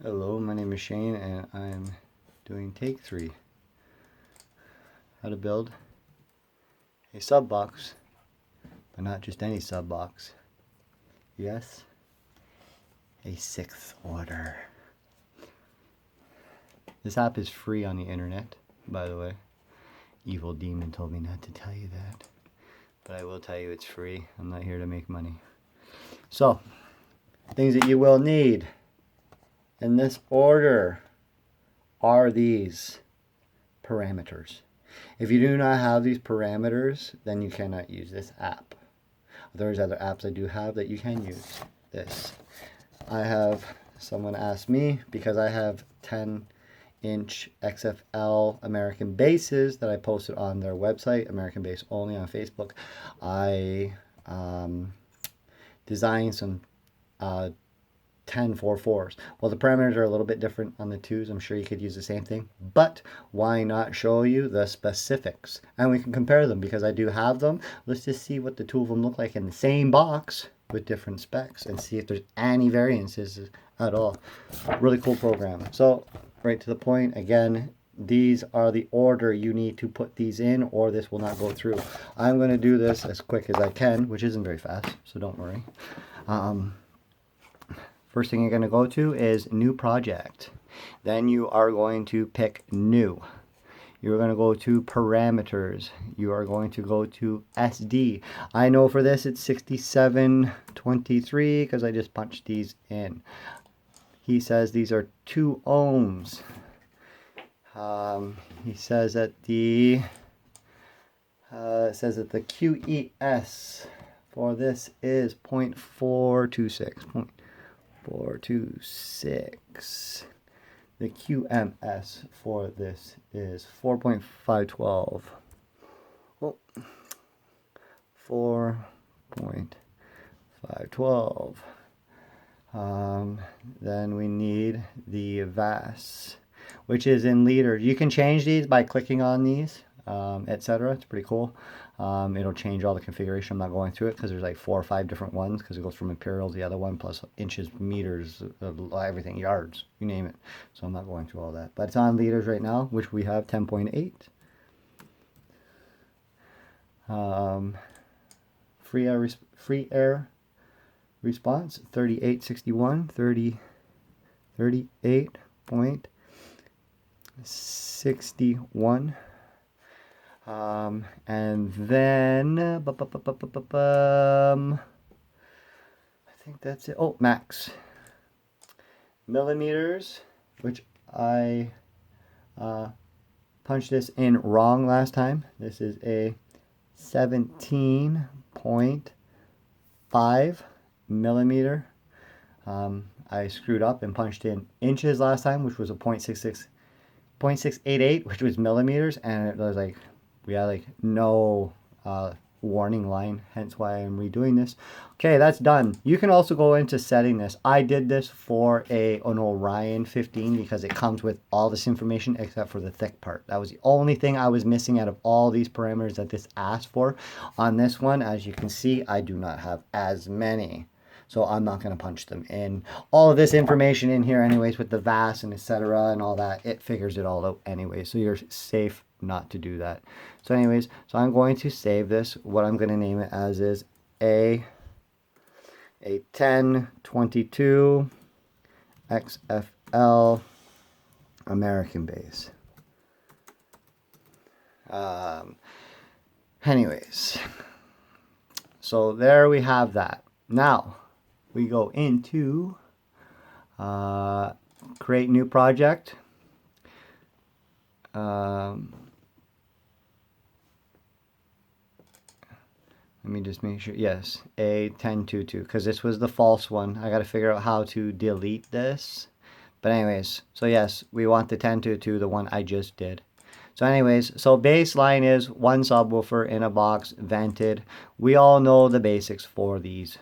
Hello, my name is Shane and I'm doing take 3. How to build a sub box, but not just any sub box. Yes, a 6th order. This app is free on the internet, by the way. Evil Demon told me not to tell you that, but I will tell you it's free. I'm not here to make money. So, things that you will need in this order are these parameters. If you do not have these parameters, then you cannot use this app. There's other apps I do have that you can use this. Someone asked me, because I have 10-inch XFL American bases that I posted on their website, American Base Only on Facebook. I designed some 10 4/4s. Well, the parameters are a little bit different on the 2s. I'm sure you could use the same thing, but why not show you the specifics? And we can compare them because I do have them. Let's just see what the two of them look like in the same box with different specs and see if there's any variances at all. Really cool program. So, right to the point, again, these are the order you need to put these in or this will not go through. I'm going to do this as quick as I can, which isn't very fast, so don't worry. First thing you're going to go to is New Project. Then you are going to pick New. You're going to go to Parameters. You are going to go to SD. I know for this it's 6723 because I just punched these in. He says these are 2 ohms. He says that the QES for this is 0.426. 426. The QMS for this is 4.512. Oh, 4.512. Then we need the VAS, which is in liters. You can change these by clicking on these, etc. It's pretty cool. It'll change all the configuration. I'm not going through it because there's like 4 or 5 different ones because it goes from imperial to the other one, plus inches, meters, everything, yards, you name it. So I'm not going through all that. But it's on liters right now, which we have 10.8. Free air response 3861, 38.61. And then I think that's it. Oh, max millimeters, which I punched this in wrong last time. This is a 17.5 millimeter. I screwed up and punched in inches last time, which was a 0.688, which was millimeters, and it was like we had like no warning line, hence why I'm redoing this. Okay, that's done. You can also go into setting this. I did this for an Orion 15 because it comes with all this information except for the thick part. That was the only thing I was missing out of all these parameters that this asked for. On this one, as you can see, I do not have as many. So I'm not going to punch them in. All of this information in here anyways with the VAS and etc. and all that, it figures it all out anyway. So you're safe not to do that. So anyways, so I'm going to save this. What I'm going to name it as is a 1022 XFL American base. Anyways, so there we have that. Now we go into create new project. Let me just make sure. Yes, A1022, because this was the false one. I got to figure out how to delete this. But anyways, so yes, we want the 1022, the one I just did. So anyways, so baseline is 1 subwoofer in a box, vented. We all know the basics for these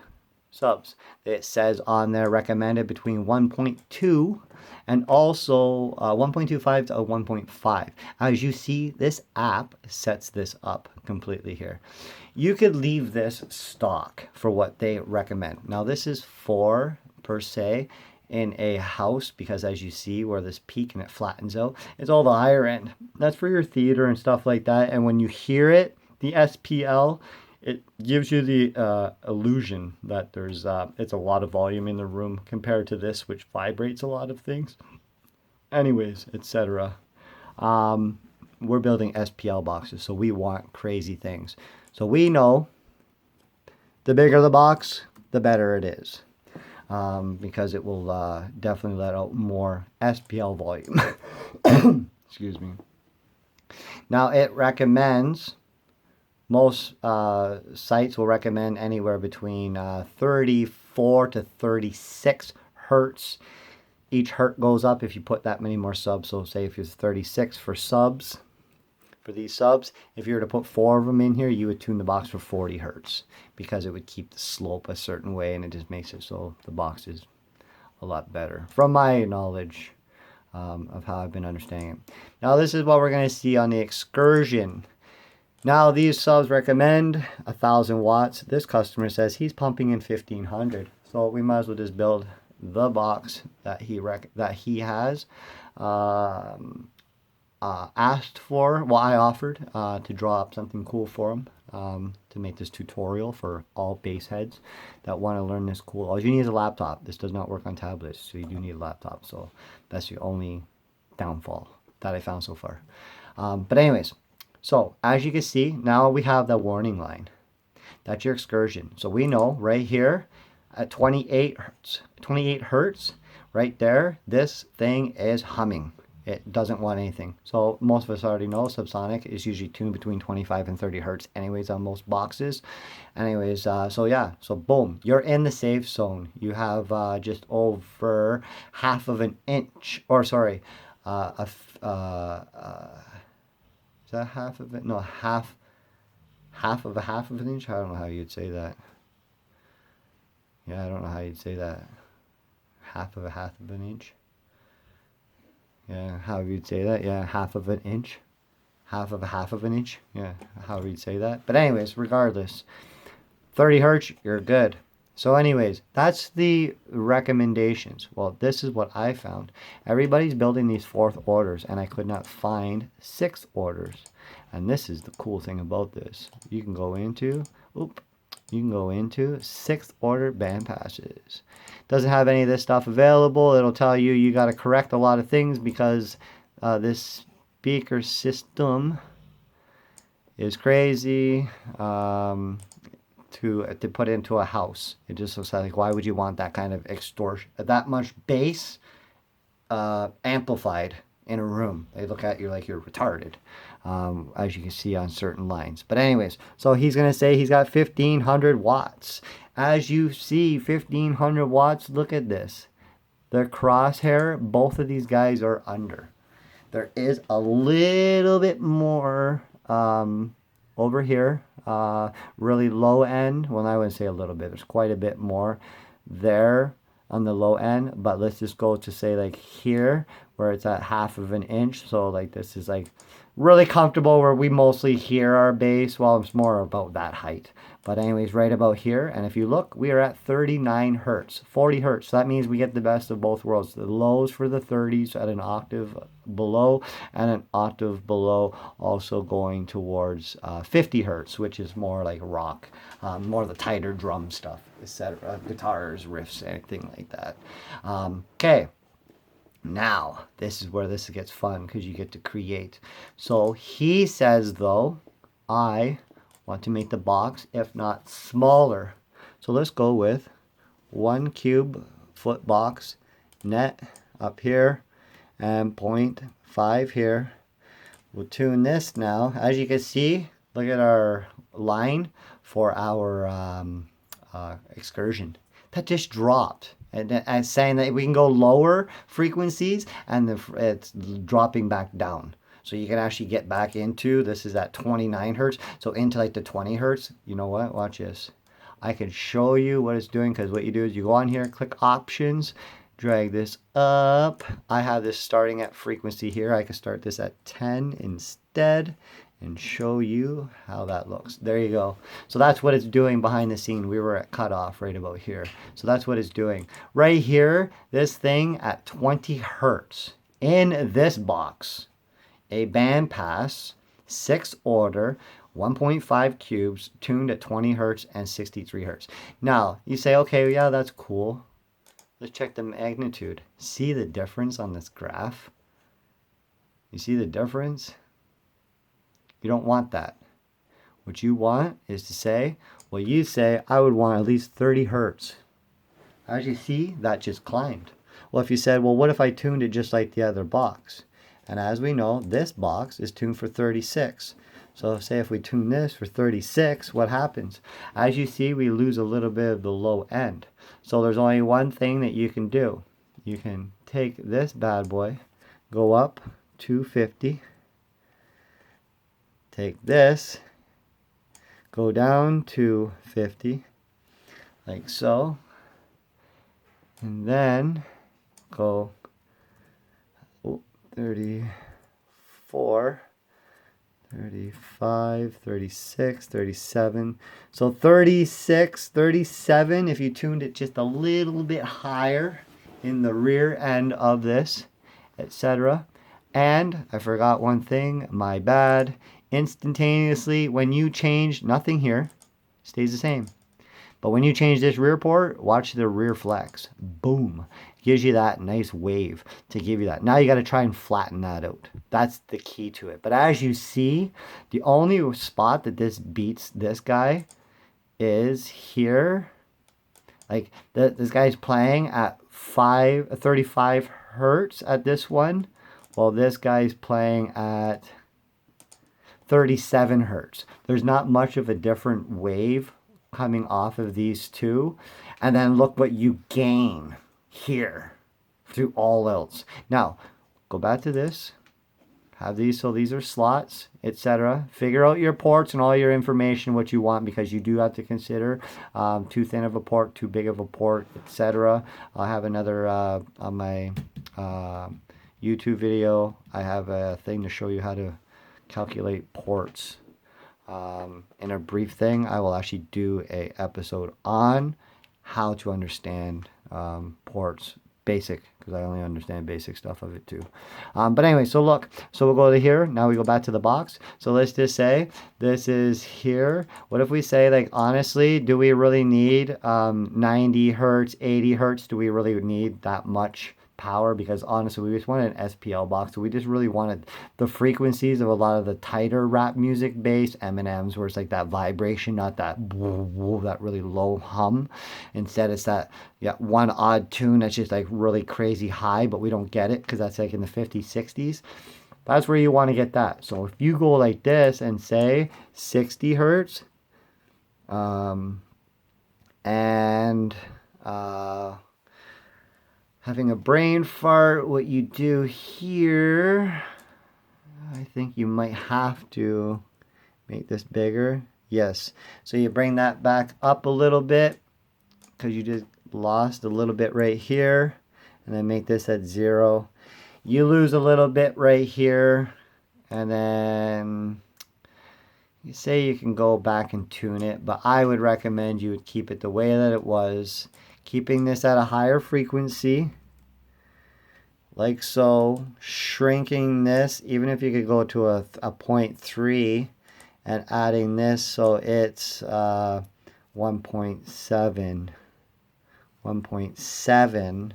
subs. It says on there recommended between 1.2 and also 1.25 to 1.5. As you see, this app sets this up completely here. You could leave this stock for what they recommend. Now this is 4 per se. in a house, because as you see where this peak and it flattens out, it's all the higher end. That's for your theater and stuff like that. And when you hear it, the SPL, it gives you the illusion that there's it's a lot of volume in the room compared to this, which vibrates a lot of things. Anyways, etc. We're building SPL boxes, so we want crazy things. So we know the bigger the box, the better it is, because it will definitely let out more SPL volume. Excuse me. Now it recommends, most sites will recommend anywhere between 34 to 36 hertz. Each hertz goes up if you put that many more subs. So say if it's 36 for subs, for these subs, if you were to put 4 of them in here, you would tune the box for 40 hertz, because it would keep the slope a certain way, and it just makes it so the box is a lot better, from my knowledge of how I've been understanding it. Now this is what we're going to see on the Excursion. Now these subs recommend 1,000 watts. This customer says he's pumping in 1,500, so we might as well just build the box that he has asked for. Well, I offered to draw up something cool for him to make this tutorial for all bass heads that want to learn this cool. All you need is a laptop. This does not work on tablets, so you do need a laptop. So that's the only downfall that I found so far. But anyways, so as you can see, now we have the warning line. That's your Excursion. So we know right here at 28 hertz, right there, this thing is humming. It doesn't want anything. So most of us already know subsonic is usually tuned between 25 and 30 hertz anyways on most boxes. Anyways, so yeah, so boom, you're in the safe zone. You have just over half of an inch, or sorry, is that half of it? No, half of an inch? I don't know how you'd say that. Yeah, I don't know how you'd say that. Half of an inch. Yeah, however you'd say that. Yeah, half of an inch. Half of an inch. Yeah, however you'd say that. But anyways, regardless, 30 hertz, you're good. So anyways, that's the recommendations. Well, this is what I found. Everybody's building these 4th orders, and I could not find 6th orders. And this is the cool thing about this. You can go into, you can go into 6th order band passes. Doesn't have any of this stuff available. It'll tell you you got to correct a lot of things, because this speaker system is crazy to put into a house. It just looks like, why would you want that kind of extortion, that much bass amplified in a room? They look at you like you're retarded, as you can see on certain lines. But anyways, so he's going to say he's got 1,500 watts. As you see, 1,500 watts, look at this. The crosshair, both of these guys are under. There is a little bit more over here, really low end. Well, I wouldn't say a little bit. There's quite a bit more there on the low end. But let's just go to say like here, where it's at half of an inch. So like this is like really comfortable, where we mostly hear our bass. Well, it's more about that height. But anyways, right about here, and if you look, we are at 39 hertz, 40 hertz. So that means we get the best of both worlds. The lows for the 30s at an octave below, and an octave below also going towards 50 hertz, which is more like rock, more of the tighter drum stuff, etc. Guitars, riffs, anything like that. Okay. Now, this is where this gets fun, because you get to create. So he says, though, I want to make the box, if not smaller. So let's go with 1 cube foot box, net up here, and 0.5 here. We'll tune this now. As you can see, look at our line for our Excursion. That just dropped. And saying that we can go lower frequencies, and it's dropping back down. So you can actually get back into, this is at 29 hertz, so into like the 20 hertz. You know what? Watch this. I can show you what it's doing, because what you do is you go on here, click options, drag this up. I have this starting at frequency here. I can start this at 10 instead, and show you how that looks. There you go. So that's what it's doing behind the scene. We were at cutoff right about here. So that's what it's doing. Right here, this thing at 20 hertz in this box, a bandpass, 6 order, 1.5 cubes, tuned at 20 hertz and 63 hertz. Now, you say, okay, yeah, that's cool. Let's check the magnitude. See the difference on this graph? You see the difference? You don't want that. What you want is to say, well, you say, I would want at least 30 hertz. As you see, that just climbed. Well, if you said, well, what if I tuned it just like the other box? And as we know, this box is tuned for 36. So say if we tune this for 36, what happens? As you see, we lose a little bit of the low end. So there's only one thing that you can do. You can take this bad boy, go up 250, take this, go down to 50, like so, and then go 34, 35, 36, 37. So 36, 37, if you tuned it just a little bit higher in the rear end of this, etc. And I forgot one thing, my bad. Instantaneously, when you change, nothing here stays the same. But when you change this rear port, watch the rear flex. Boom. Gives you that nice wave to give you that. Now you got to try and flatten that out. That's the key to it. But as you see, the only spot that this beats this guy is here. Like this guy's playing at 35 hertz at this one. While this guy's playing at 37 hertz. There's not much of a different wave coming off of these two. And then look what you gain here through all else. Now, go back to this. Have these, so these are slots, etc. Figure out your ports and all your information, what you want, because you do have to consider too thin of a port, too big of a port, etc. I'll have another on my YouTube video. I have a thing to show you how to calculate ports. In a brief thing, I will actually do a episode on how to understand ports, basic, because I only understand basic stuff of it too. But anyway, so look, so we'll go to here. Now we go back to the box. So let's just say this is here. What if we say, like, honestly, do we really need 90 hertz, 80 hertz? Do we really need that much power? Because honestly, we just wanted an SPL box, so we just really wanted the frequencies of a lot of the tighter rap music bass M&Ms, where it's like that vibration, not that that really low hum. Instead, it's that one odd tune that's just like really crazy high, but we don't get it because that's like in the 50s, 60s. That's where you want to get that. So if you go like this and say 60 hertz, having a brain fart, what you do here, I think you might have to make this bigger. Yes. So you bring that back up a little bit because you just lost a little bit right here. And then make this at 0. You lose a little bit right here. And then you say you can go back and tune it. But I would recommend you would keep it the way that it was. Keeping this at a higher frequency, like so, shrinking this, even if you could go to a 0.3 and adding this so it's 1.7,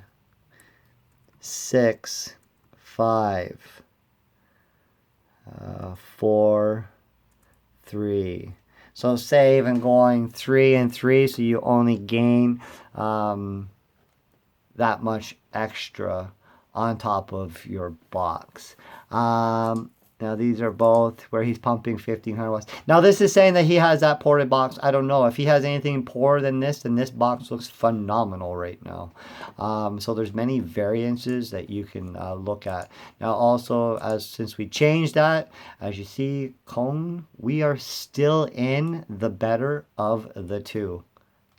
6, 5, 4, 3. So say even going 3 and 3, so you only gain that much extra on top of your box. Now these are both where he's pumping 1500 watts. Now this is saying that he has that ported box. I don't know. If he has anything poorer than this, then this box looks phenomenal right now. So there's many variances that you can look at. Now also, since we changed that, as you see, cone, we are still in the better of the two.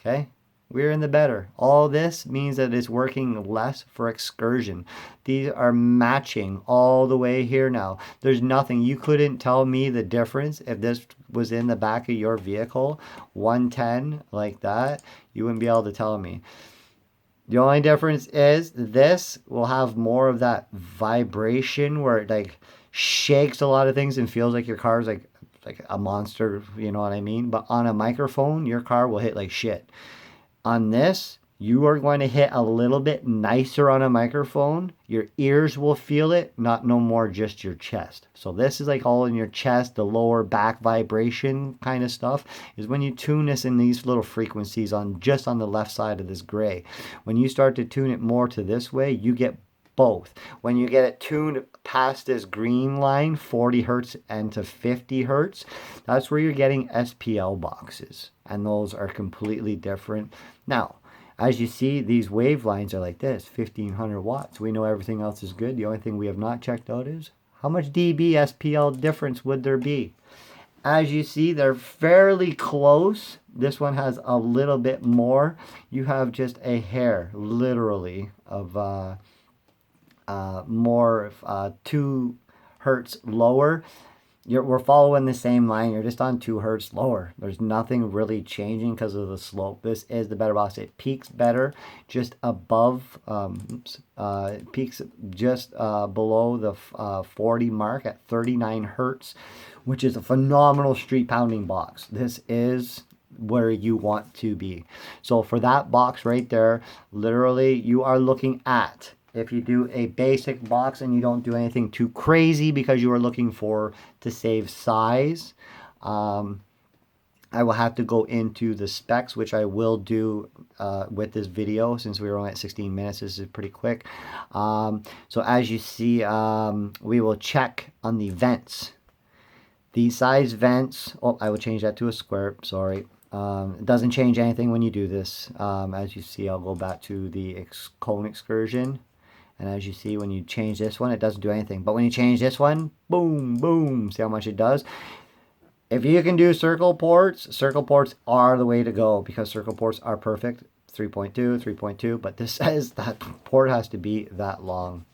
Okay? We're in the better. All this means that it's working less for excursion. These are matching all the way here now. There's nothing. You couldn't tell me the difference if this was in the back of your vehicle, 110 like that. You wouldn't be able to tell me. The only difference is this will have more of that vibration where it like shakes a lot of things and feels like your car's like a monster, you know what I mean? But on a microphone, your car will hit like shit. On this, you are going to hit a little bit nicer on a microphone. Your ears will feel it, not no more just your chest. So this is like all in your chest, the lower back vibration kind of stuff is when you tune this in these little frequencies on just on the left side of this gray. When you start to tune it more to this way, you get both. When you get it tuned past this green line, 40 hertz and to 50 hertz, that's where you're getting SPL boxes. And those are completely different. Now, as you see, these wave lines are like this, 1500 watts. We know everything else is good. The only thing we have not checked out is how much dB SPL difference would there be? As you see, they're fairly close. This one has a little bit more. You have just a hair, literally, of more 2 hertz lower. We're following the same line. You're just on 2 hertz lower. There's nothing really changing because of the slope. This is the better box. It peaks better just above, peaks just below the 40 mark at 39 hertz, which is a phenomenal street pounding box. This is where you want to be. So for that box right there, literally you are looking at, if you do a basic box and you don't do anything too crazy because you are looking for to save size, I will have to go into the specs, which I will do with this video since we were only at 16 minutes. This is pretty quick. So as you see, we will check on the vents. The size vents, oh, I will change that to a square, sorry. It doesn't change anything when you do this. As you see, I'll go back to the cone excursion. And as you see, when you change this one, it doesn't do anything. But when you change this one, boom, boom. See how much it does? If you can do circle ports are the way to go because circle ports are perfect. 3.2, 3.2. But this says that port has to be that long.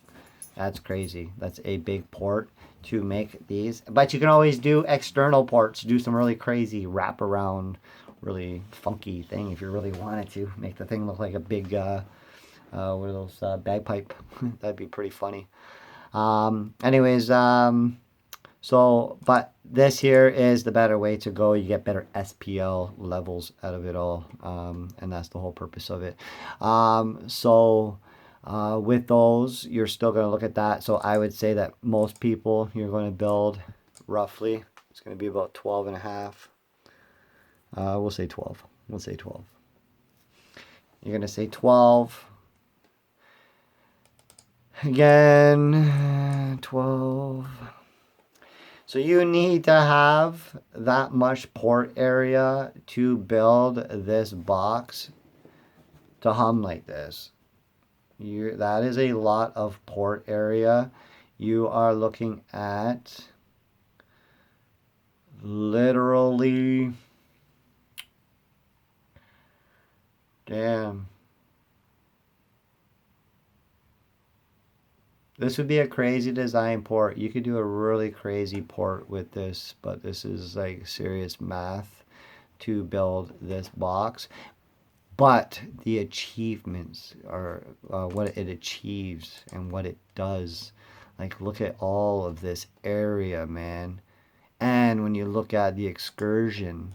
That's crazy. That's a big port to make these. But you can always do external ports. Do some really crazy wraparound, really funky thing if you really wanted to. Make the thing look like a big... what are those bagpipe? That'd be pretty funny. Anyways, so but this here is the better way to go. You get better SPL levels out of it all, and that's the whole purpose of it. With those, you're still going to look at that. So I would say that most people, you're going to build roughly, it's going to be about 12 and a half. We'll say 12. We'll say 12. You're going to say 12. Again, 12. So you need to have that much port area to build this box to hum like this. That is a lot of port area. You are looking at literally, damn. This would be a crazy design port. You could do a really crazy port with this, but this is like serious math to build this box. But the achievements are what it achieves and what it does. Like, look at all of this area, man. And when you look at the excursion,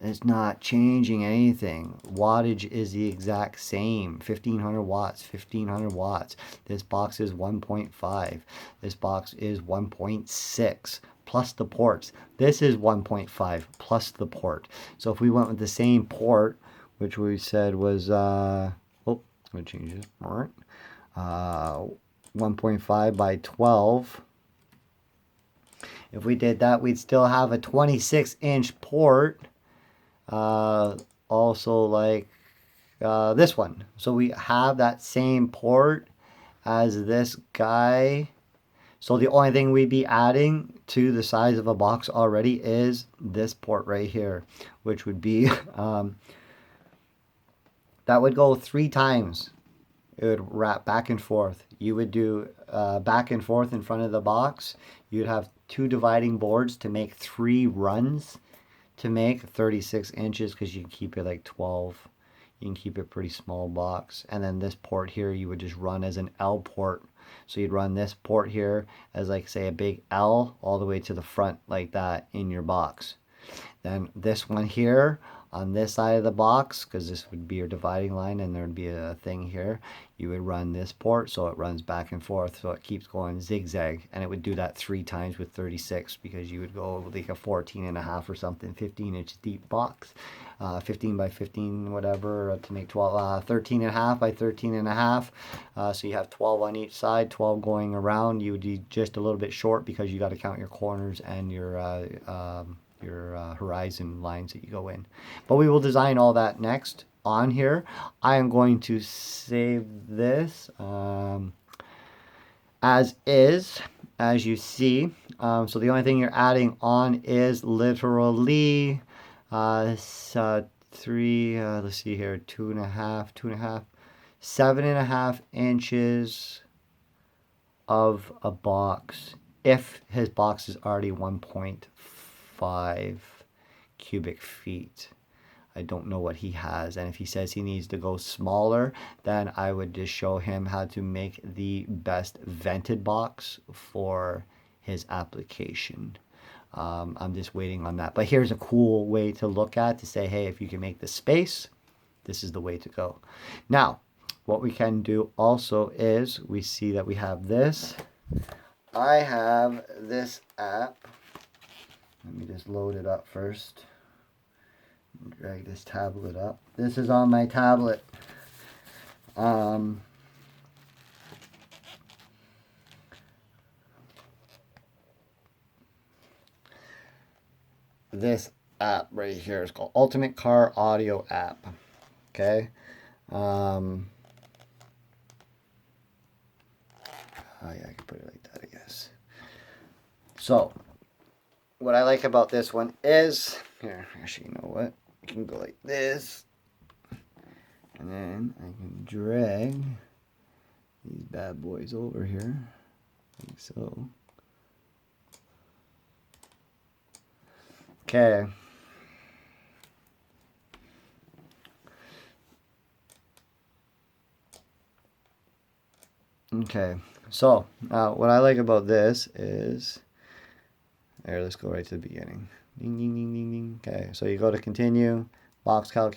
it's not changing anything. Wattage is the exact same. 1500 watts, 1500 watts. This box is 1.5. This box is 1.6 plus the ports. This is 1.5 plus the port. So if we went with the same port, which we said was, I'm going to change this. 1.5 by 12. If we did that, we'd still have a 26-inch port. Also like this one. So we have that same port as this guy. So the only thing we'd be adding to the size of a box already is this port right here, which would be that would go 3 times. It would wrap back and forth. You would do back and forth in front of the box. You'd have 2 dividing boards to make 3 runs to make 36 inches, because you can keep it like 12. You can keep it pretty small box. And then this port here, you would just run as an L port. So you'd run this port here as like, say, a big L all the way to the front like that in your box. Then this one here on this side of the box, because this would be your dividing line and there would be a thing here, you would run this port so it runs back and forth, so it keeps going zigzag, and it would do that 3 times with 36, because you would go like a 14.5 or something, 15-inch deep box, 15 by 15 whatever, to make 12, 13.5 by 13.5, so you have 12 on each side, 12 going around. You would be just a little bit short because you got to count your corners and your horizon lines that you go in. But we will design all that next on here. I am going to save this as is, as you see. So the only thing you're adding on is literally 3, let's see here, 2.5, 7.5 inches of a box, if his box is already 1.5 cubic feet. I don't know what he has, and if he says he needs to go smaller, then I would just show him how to make the best vented box for his application. I'm just waiting on that. But here's a cool way to look at, to say, hey, if you can make the space, this is the way to go. Now, what we can do also is, we see that we have this. I have this app. Let me just load it up first. Drag this tablet up. This is on my tablet. This app right here is called Ultimate Car Audio App. Okay. Oh yeah, I can put it like that, I guess. So, what I like about this one is, here, actually, you know what? I can go like this, and then I can drag these bad boys over here, like so. Okay. Okay, so what I like about this is, there, let's go right to the beginning. Ding, ding, ding, ding, ding. Okay, so you go to continue, box calculation.